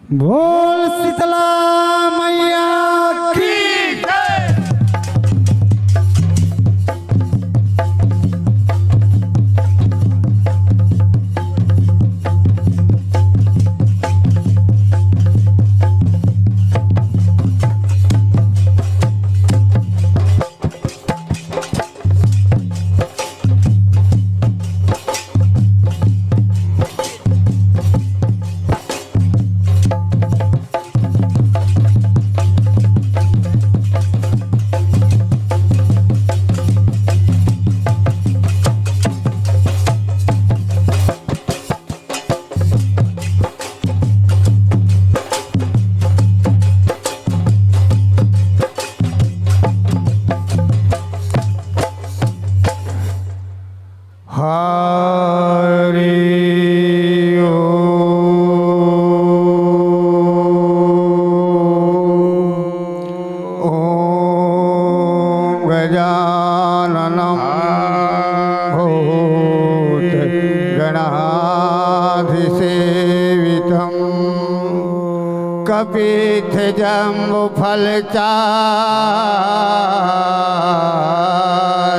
बोल शीतला मैया की गजाननं भूतगणाधिसेवितं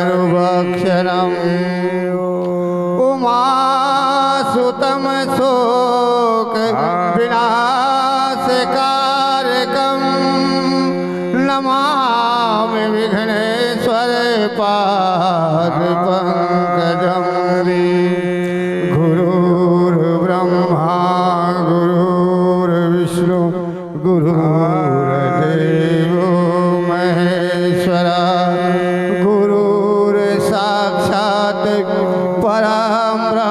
कपित्थजम्बुफलचारुभक्षणम् उमासुतं शोकविनाशकारकं नमामि विघ्नेश्वर पादपङ्कजं गुरुर्ब्रह्मा गुरुर्विष्णु गुरुर्देवो महेश्वरा गुरुर्साक्षात् परब्रह्म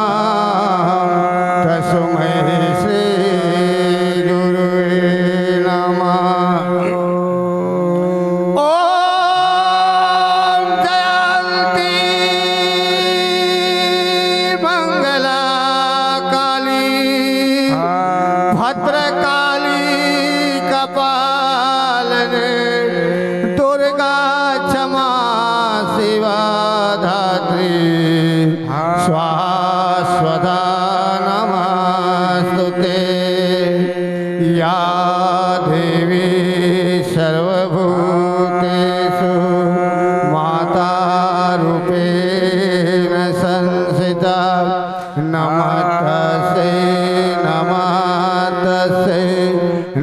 तस्मै श्री गुरुवे नमः। ओम जयंती मंगला काली भद्रकाली कपालिनी दुर्गा क्षमा शिवा धात्री स्वाहा नमस्तुते या देवी सर्वभूतेषु माता रूपेण संस्थिता नमस्तस्यै नमस्तस्यै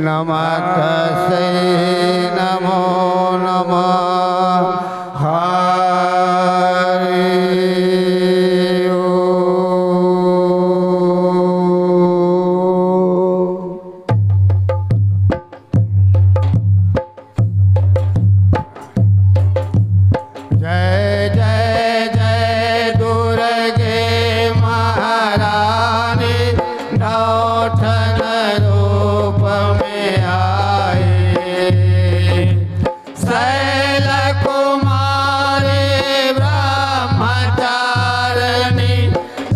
नमस्तस्यै नमो नमः। जय जय जय दुर्गे महारानी नौठन रूप में आए शैल कुमारी ब्रह्मचारिणी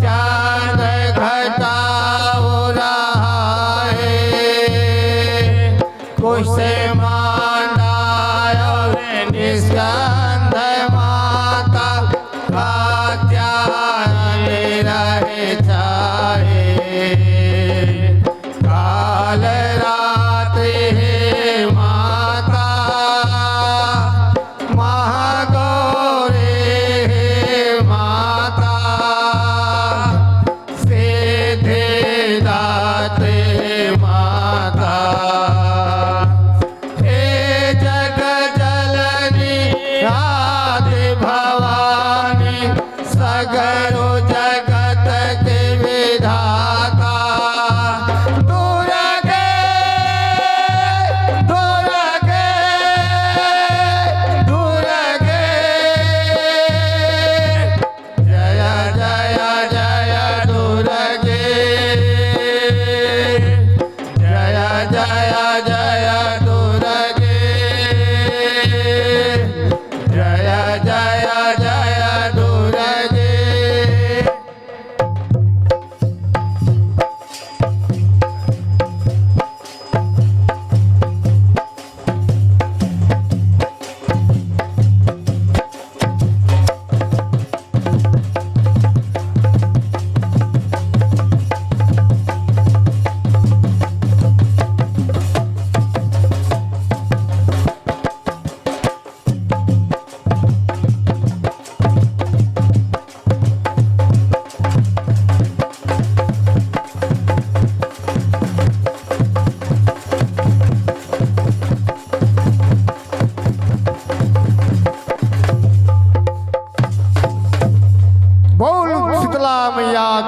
चांद घटा उड़ाए कुश मांडाय निस्कंद माता कात्यायनी रहे छाए काल रात्रि हे माता महागौरी हे माता सिद्धिदात्री माता हे जग जननी आदि भवानी सगरो जगत के विधाता दुर्गे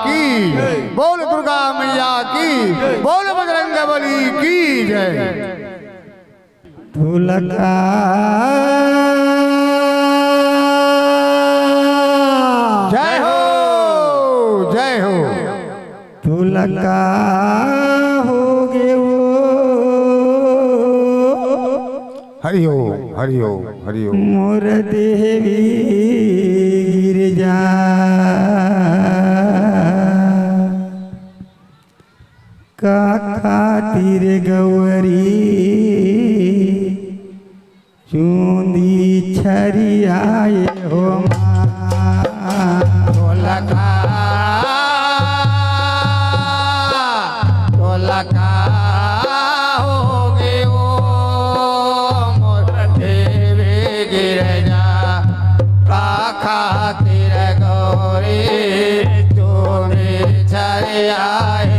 की, बोल दुर्गा मैया की, बोल बजरंग बली की जय। तुलका जय हो जय हो। तुलका हो गे वो हरि ओम हरि ओम हरि ओम। मोर देवी गिरजा का खातिर गौरी चूंदी छरियाए हो ढोलका ढोलका होगे वो मोर देवी गिरजा का खातिर गौरी चूंदी छरियाए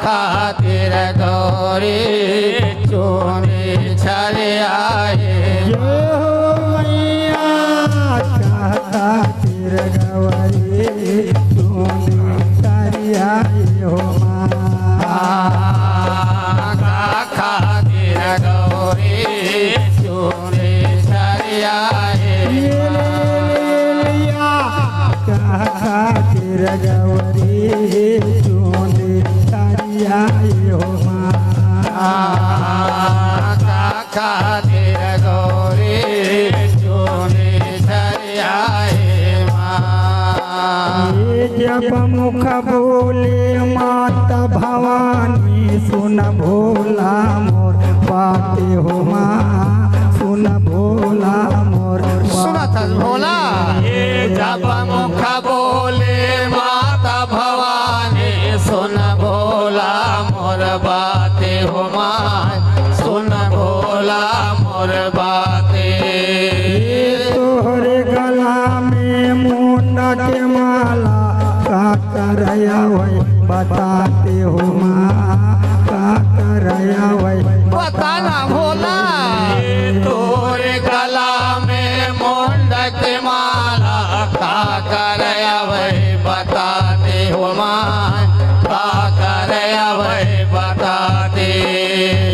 खातिर गौरी चूनी छरे आए जो मैया का खातिर गौरी चूनी छरे आए हो खातिर गौरी चूनी छरे आए खातिर गौरी चूनी छरे हो खातिर गौरी चूनी छरे आए जब मुख बोले माता भवानी सुन भोला मोर बाते हो माँ सुन भोला मोर सुना था भोला। जब मुख बोले माता भवानी सुन भोला मोर बाते हो माँ सुन भोला मोर बाते। तोहरे गला में मुंडा के माला का करया वही बताते हो माँ का करया वही बताना भोला। तोरे गला में मुंडा के माला का करया वही बताते हो माँ का करया वही बताते।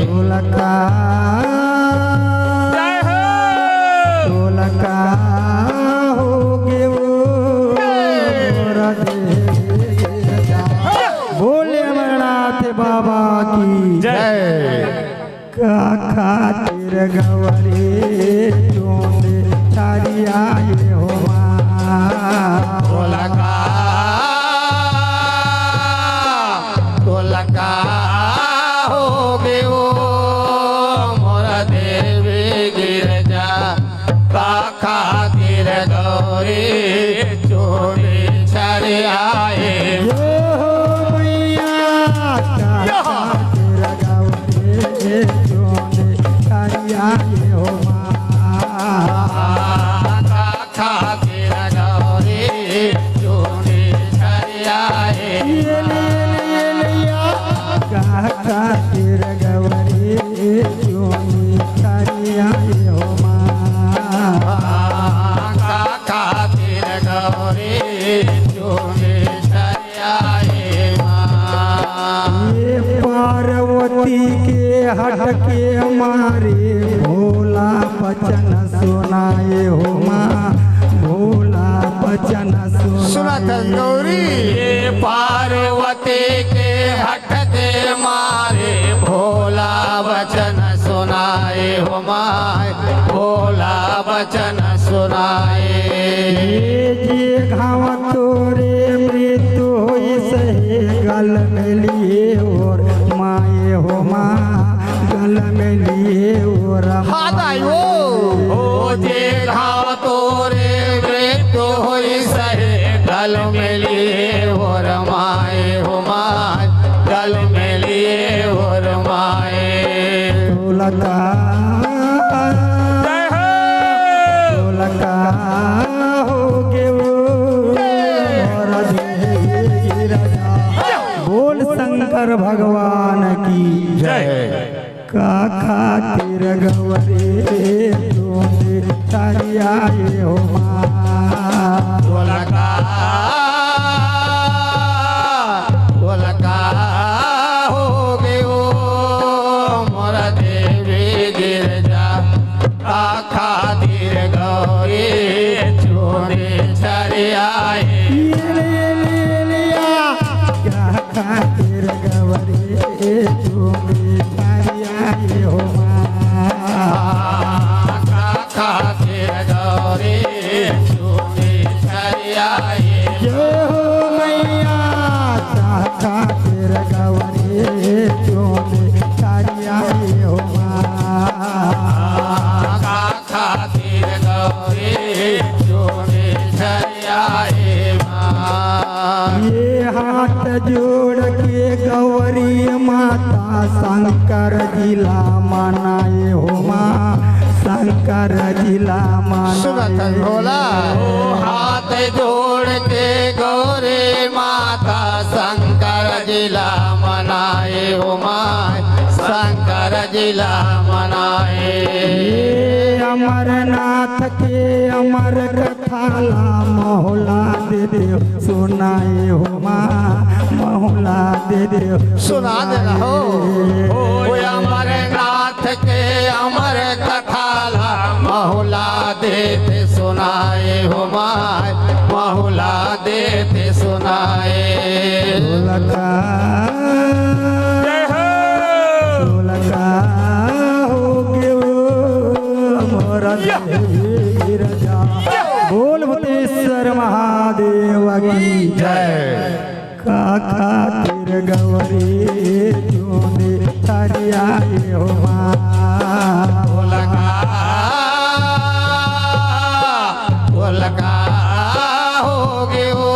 ढोलका ढोलका हो गे बोले अमरनाथ बाबा की जय। का खातिर गौरी चूंदी छरे आए हो ढोलका ढोलका होगे वो मोर देवी गिरजा का खातिर गौरी चूनी छरे आए मैया का खातिर गौरी चूंदी छरे आए हो खातिर गौरी चूनी छरे आए खातिर गौरी चूनी छरे आए हो खातिर गौरी चूनी छरे आए ये पार्वती के हट के मारे भोला बचन सुनाए हो माँ भोला बचन सुना था गौरी। पार्वती के हट के मारे भोला वचन सुनाए हो माय भोला वचन सुनाए। जे घाव तोरे मृत्यु सहे गल में लिए और माए हो माँ गल में लिए और हाथ आयो जे घाव तोरे जल में लिए हो रमाए हो माँ जल में लिए हो रमाए ढोलका ढोलका हो गे मोरा देवी राजा बोल शंकर भगवान की जय का खातिर गवरे तुम तारियाए हो माँ ढोलका ढोलका हो गयो मोरा देवी गिरजा का खातिर गौरी चोरे छरियाए क्या खातिर गवरे तुम तारियाए हो माँ खातिर गौरी चोरे छरियाए जय हो मैया खातिर गवरे तुम तारियाए हो माँ खातिर गौरी चोरे छरियाए माँ ये हाथ जोड़ के गौरी माता शंकर जिला मनाए हो माँ शंकर जिला सुनत मनाए भोला हाथ जोड़ के गौरी माता शंकर जिला मनाए हो माँ शंकर जिला मनाए ये अमरनाथ के अमर कथाला मोहला दे दे सुनाए हो माँ मोहला दे दे सुना दे रहो ओ अमरनाथ के अमर कथाला महुला देते सुनाए हो माँ महुला देते सुनाए ढोलका ढोलका हो गयो मोरा देवी राजा बोल भूतेश्वर महादेव की जय का खातिर गौरी तूने तारियाए हो माँ ढोलका ढोलका हो गयो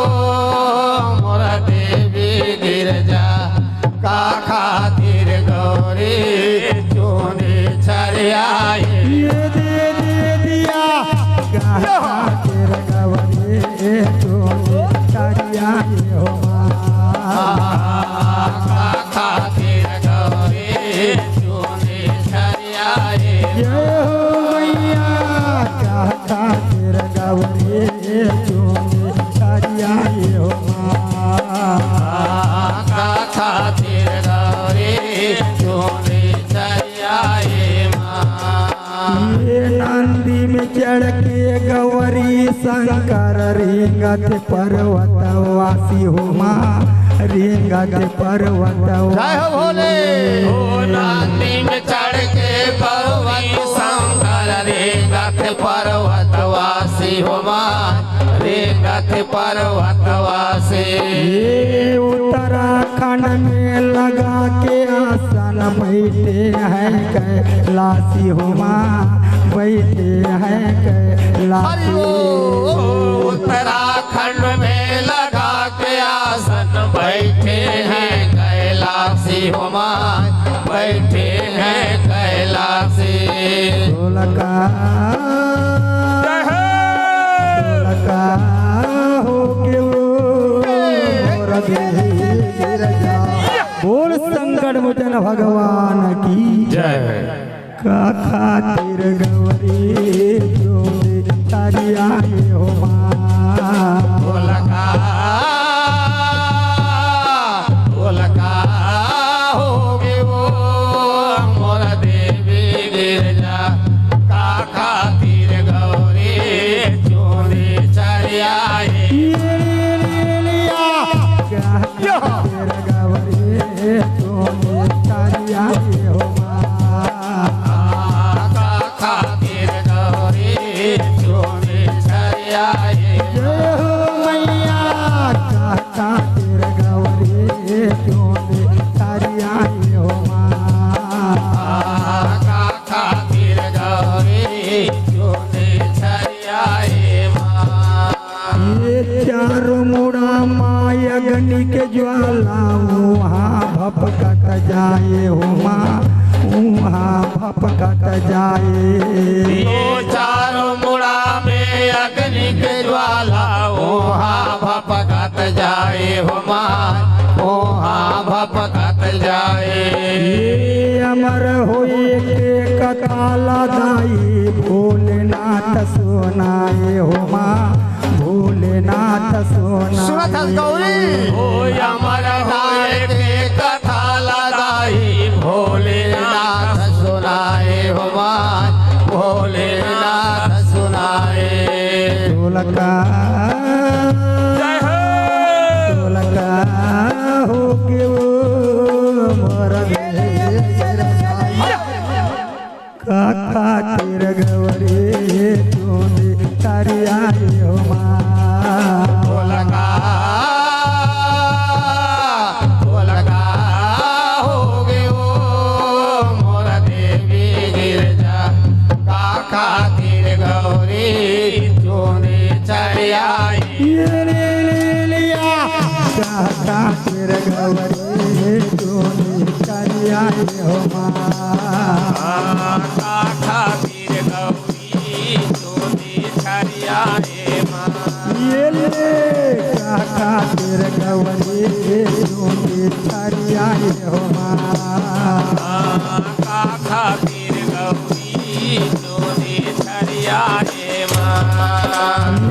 मोरा देवी गिरजा का खातिर गौरी चोने छरियाए ये दे दिया का खातिर गौरी तूने तारियाए हो खातिर गौरी चोने छरियाए जय हो मैया का खातिर गौरी तूने तारियाए हो खातिर गौरी चोने छरियाए माँ ये नंदी में चढ़ के गौरी शंकर रेंगत पर्वत वासी हो माँ रेंगत पर्वत जय हो भोले ओ नांदी में चढ़ के पर्वत शंकर रेंगत पर्वत वासी हो माँ रेंगत पर्वत वासी ये उत्तराखंड में लगा के आसन बैठे हैं कैलाशी हो माँ बैठे हैं कैलाशी उत्तराखंड में लगा के आसन बैठे हैं कैलाशी हो माँ बैठे हैं कैलाशी ढोलका ढोलका हो गयो मोरा देवी राजा बोल संकट मोचन भगवान की जय का खातिर गौरी जोड़े तारियाए हो माँ ढोलका ढोलका हो गयो मोरा देवी गिरजा का खातिर गौरी चोने छरियाए क्या खातिर गौरी जोड़े तारियाए हो माँ खातिर गौरी चोने छरियाए जय हो मैया का खातिर गौरी जोड़े तारियाए हो माँ खातिर गौरी चोने छरियाए माँ ये चारों ज्वाला वहाँ भपकत जाए हो माँ वहाँ भपकत जाए ओ चारों मुड़ा में अग्नि के ज्वाला वहाँ भपकत जाए हो माँ वहाँ भपकत जाए ये अमर हुए के कथा लदाई भोलेनाथ सुनाए हो माँ भोलेनाथ सुनत हस गौरी ओ अमर होए के कथा लदाई भोलेनाथ सुनाए हो माँ भोलेनाथ सुनाए ढोलका हो के वो मोर काका तेर गवरे तूने तारी आई हो माँ ढोलका हो गए ओ मोर देवी गिरजा काका तीर गौरी चोने चढ़ाई काका तेर गवरे तूने तारी आई हो माँ काका तीर गौरी चोने चढ़ाई ये ले काका तेर गवरे तूने तारी आई हो माँ काका तीर गौरी चोने चढ़ाई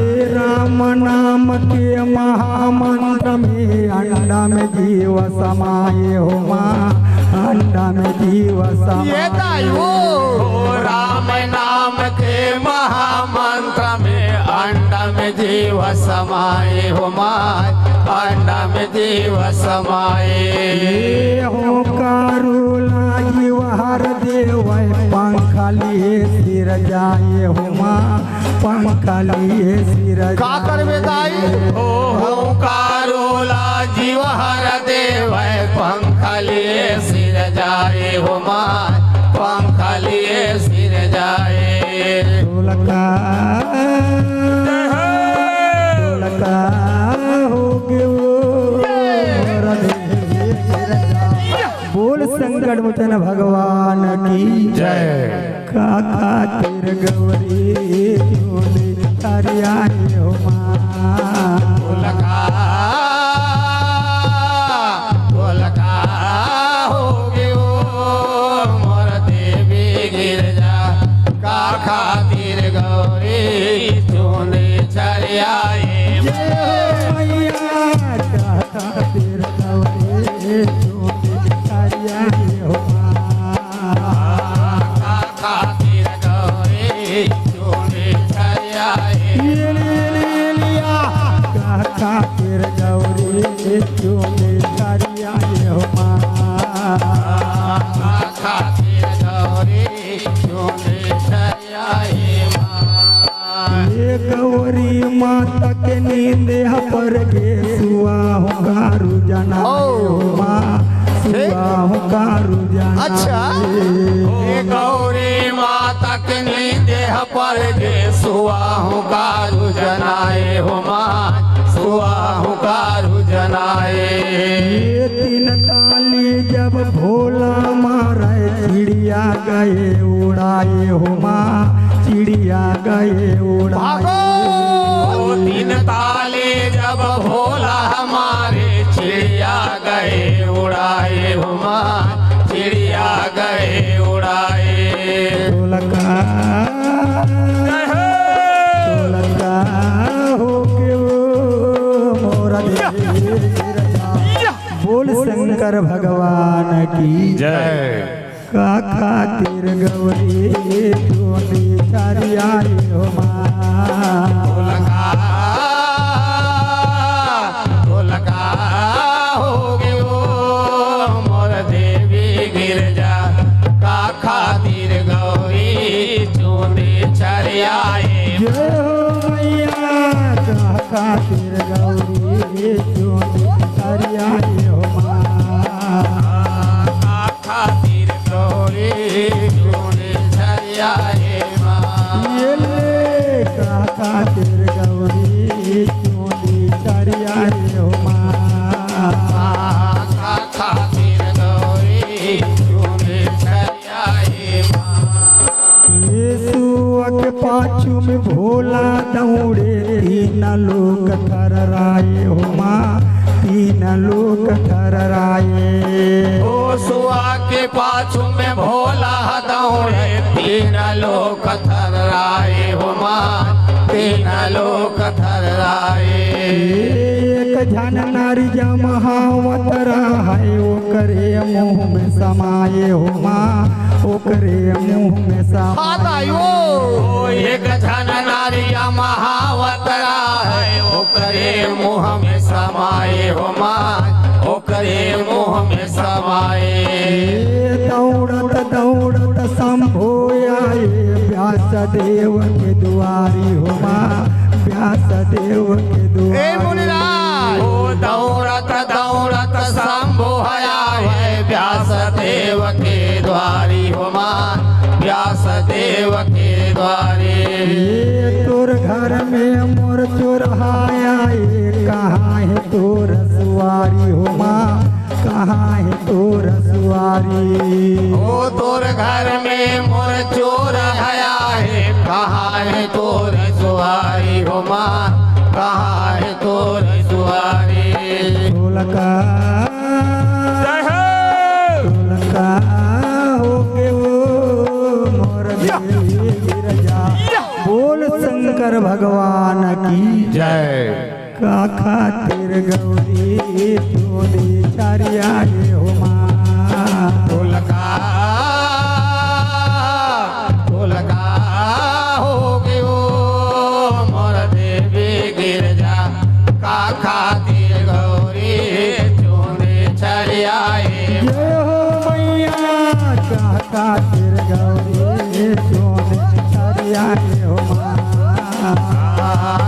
ये राम नाम के महामंत्र में अंडा में जीव समाये हो माँ अंडा में जीव समाये ओ राम नाम के महामंत्र में अंडा में जीव समाये हो माँ अंडा में जीव समाये ये हो कारुला जीव हर देव पंखा लिए सिर जाए हो माँ पंखा लिए सिर का करबे दाई ओ कारोला जीव हर देव पंखा लिए सिर जाए हो माँ पंखा लिए सिर जाए ढोलका हो गए बोल संकट मोचन भगवान की जय काका तेर गौरी तूने तारी आई हो माँ ढोलका हो गए ओ मोर देवी गिरजा का खातिर गौरी चोने चढ़ाई काका तेर गौरी तूने तारी आई हो खातिर गौरी चोने चढ़ाई काका तेर गौरी तूने तारी आई हो माँ खातिर गौरी चोने चढ़ाई ये गौरी माता के नींद पर गे सुआ हो गारू जना हो माँ सुआ हो गारू जना हे गौरी माता के देह पर गे सुआहु कारू जनाए हो माँ सुआहु कारू जनाए ये तीन ताली जब भोला मारे चिड़िया गए उड़ाए हो माँ चिड़िया गए उड़ाए ओ तीन ताले जब भोला हमारे चिड़िया गए उड़ाए हो माँ चिड़िया गए उड़ाए ढोलका हो के वो मोरा बोल शंकर भगवान की जय काका तीर गौरी तूने तारी आई हो माँ ढोलका हो गए ओ मोर देवी गिरजा का खातिर गौरी चोने चढ़ाए जय हो मैया काका तीर गौरी तूने तारी आई हो माँ खातिर गौरी चोने चढ़ाए ये ले काका तीर गौरी तूने तारी आई हो माँ लोक थरराए हो माँ, तीन लोक थरराए। ओ सुआ के पाछू में भोला दौड़े, तीन लोक थर्राए हो माँ, तीन लोक थर्राए। एक झन नारी जमहावत रहाए, ओकरे मुँह में समाये हो माँ, ओकरे मुँह में समाये। ओ एक झन नारिया महावत है, ओकरे मुँह में समाये हो माँ, ओकरे मुँह में समाये। दौड़त दौड़त शंभो आए, व्यास देव के द्वारी हो माँ, व्यास देव के द्वारी। ओ दौड़त दौड़त शंभु आए, व्यास देव के द्वारी हो माँ, व्यास देव के द्वारी। तोर घर में मोर चोरहाया, कहाँ है तोर सुवारी हो माँ, कहाँ है तोर सुवारी। ओ तोर घर में मोर चोर आया है, कहाँ है तोर सुवारी हो माँ, कहाँ है तोर सुवारी। ढोलका ढोलका हो के वो मोर देवी गिरजा, बोल शंकर भगवान की जय। का खातिर गौरी तोरी चारिया हो माँ। ढोलका ढोलका हो गयो मोर देवी गिरजा, का खातिर गौरी चोने छड़ियाए। जय हो मैया का खातिर गौरी तोरी चारिया हो माँ,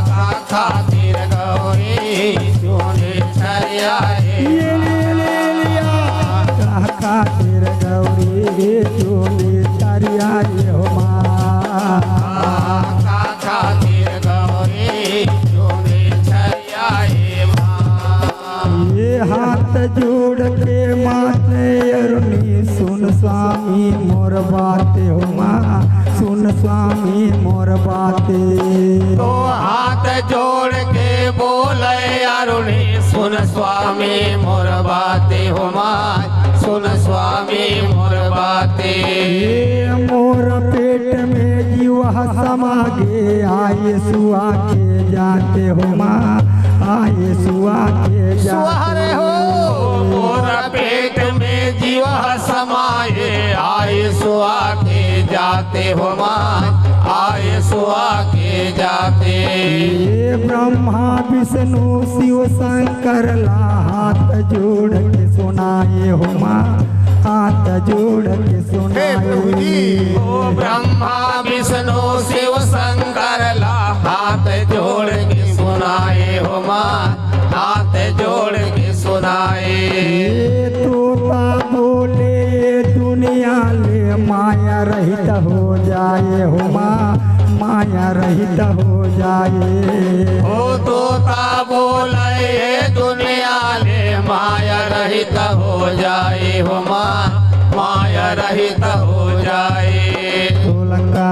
का खातिर गौरी चोने छड़ियाए। का खातिर गौरी तोरी चारिया हो माँ, का खातिर गौरी चोने छड़ियाए माँ। ये हाथ जोड़ के माते अरुणी, सुन स्वामी मोर बात हो माँ, सुन स्वामी मोर बातें। तो हाथ जोड़ के बोले अरुणी, सुन स्वामी मोर बातें हो माँ, सुन स्वामी मोर बातें। ये मोर पेट में जीवा समागे, आए सुआ के जाते हो माँ, आए सुआ के सुहारे हो मोर पेट में जीवा समाये, आए सुआ के जाते हो माँ, आए सुआ के जाते। ये ब्रह्मा विष्णु शिव शंकर ला हाथ जोड़ के सुनाए हो माँ, हाथ जोड़ के सुनाए। ओ ब्रह्मा विष्णु शिव शंकर ला हाथ जोड़ के सुनाए हो माँ, हाथ जोड़ के सुनाए। ये तोता बोले दुनिया ले, माया रहित हो जाए हो माँ, माया रहित हो जाए। ओ तोता बोले दुनिया ले, माया रहित हो जाए हो माँ, माया रहित हो जाए। ढोलका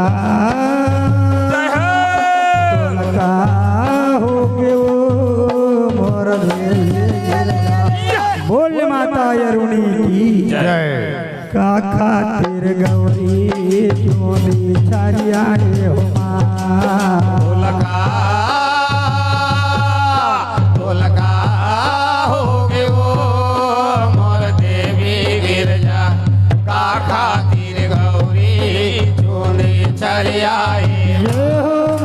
ढोलका हो के वो मोर देवी गिरजा, बोल माता अरुणी की जय। का खातिर गौरी चोरी छारिया हो माँ। ढोलका ढोलका हो गयो मोर देवी गिरजा, का खातिर गौरी चोने छड़ियाए। ये हो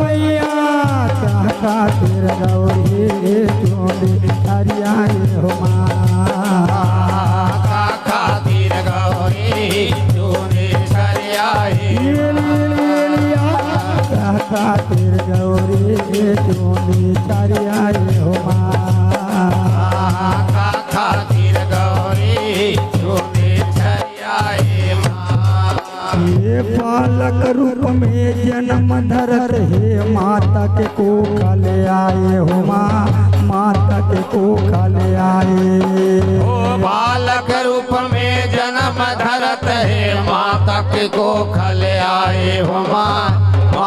मैया का खातिर गौरी चोरी छारिया हो माँ, का खातिर गौरी चोने छड़ियाए। का खातिर गौरी चोरी छारिया हो माँ, का खातिर गौरी चोने छड़ियाए माँ। ये बालक रूप में जन्म धरत है, माता के कोखल आए हो माँ, माता के कोखल आए। ओ बालक रूप में जन्म धरत है, माता के कोखल आए हो माँ,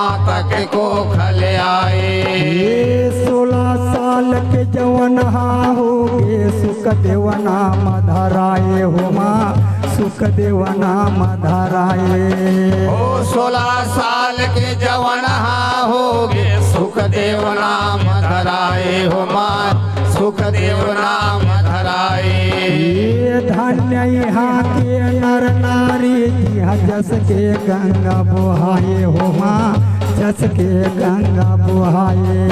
माता के कोखल आए। ये 16 साल के जवनहा हो गे सुखदेव नाम धराए हो माँ सुखदेव नाम धराए। ओ 16 साल के जवन हो गे सुखदेव नाम धराए हो माँ सुखदेव नाम धराए। ये धन्य यहाँ के नर नारी जिहा जस के गंगा बुहाए हो माँ जस के गंगा बुहाए।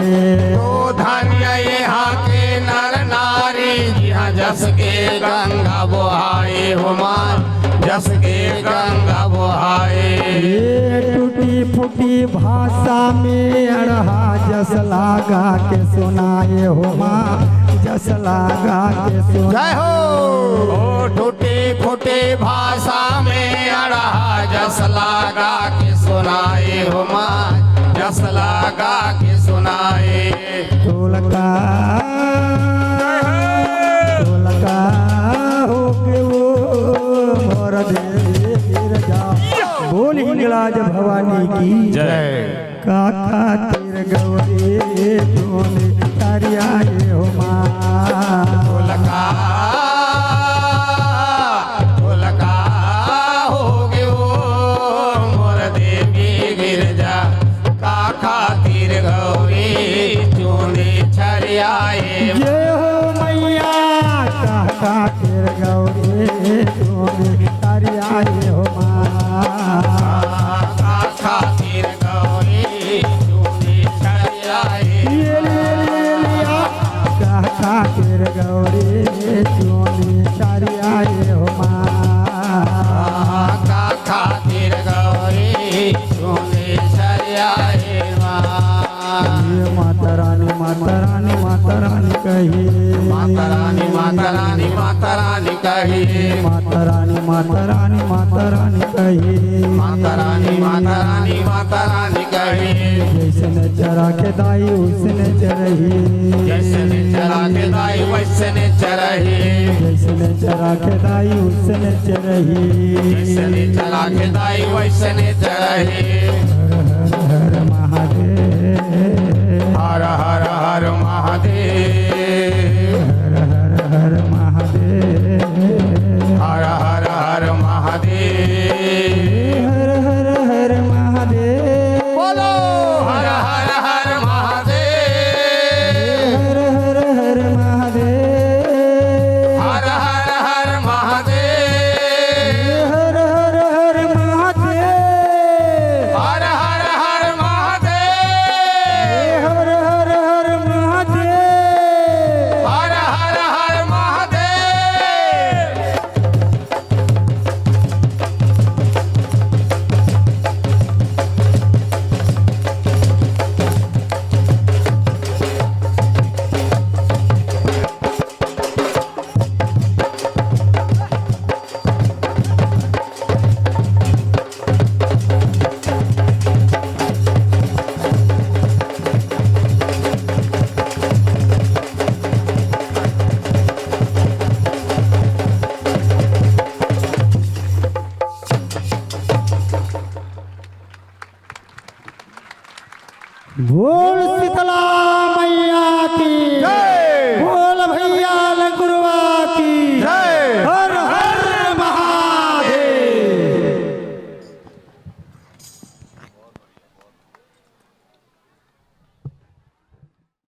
तो धन्य यहाँ के नर नारी जिहाँ जस के गंगा बुहाए हो माँ जस के गंगा बुहाए। ये टूटी फूटी भाषा में अड़हा जस लागा के सुनाए हो माँ जस लागा के जय सुनाए। हो। ओ टूटी फूटी भाषा में अड़ा जस लागा के सुनाए हो माँ जस लागा के सुनाए। ढोलका ढोलका हो के वो मोर देवी गिरजा बोल हिंगलाज भवानी की जय। काका तीर गौरी जोने तारियाए हो माँ ढोलका ढोलका हो गयो मोर देवी गिरजा का खातिर गौरी चूनी छरियाए। जय हो मैया काका तीर गौरी जोने तारियाए हो माँ का खातिर गौरी चूनी छरियाए। काका तीर गौरी जोने तारियाए हो माँ का खातिर गौरी चूनी छरियाए माँ। ये माता रानी माता रानी माता रानी कही माता रानी माता रानी माता रानी कही। माता रानी माता रानी माता रानी कही माता रानी माता रानी माता रानी कही। जैसे चरा के दाई उसने चरही जैसे चला के दाई वैसे चरही। जैसे चरा के दाई उसने चरही जैसे चला के दाई वैसे चरही। हर महादेव हर हर हर महादेव हर महादेव हर हर हर महादेव। हर हर हर महादेव बोलो हर हर हर महादेव। हर हर हर महादेव हर हर हर महादेव। हर हर हर महादेव हर हर हर महादेव। हर हर हर महादेव हर हर हर महादेव। बोल शीतला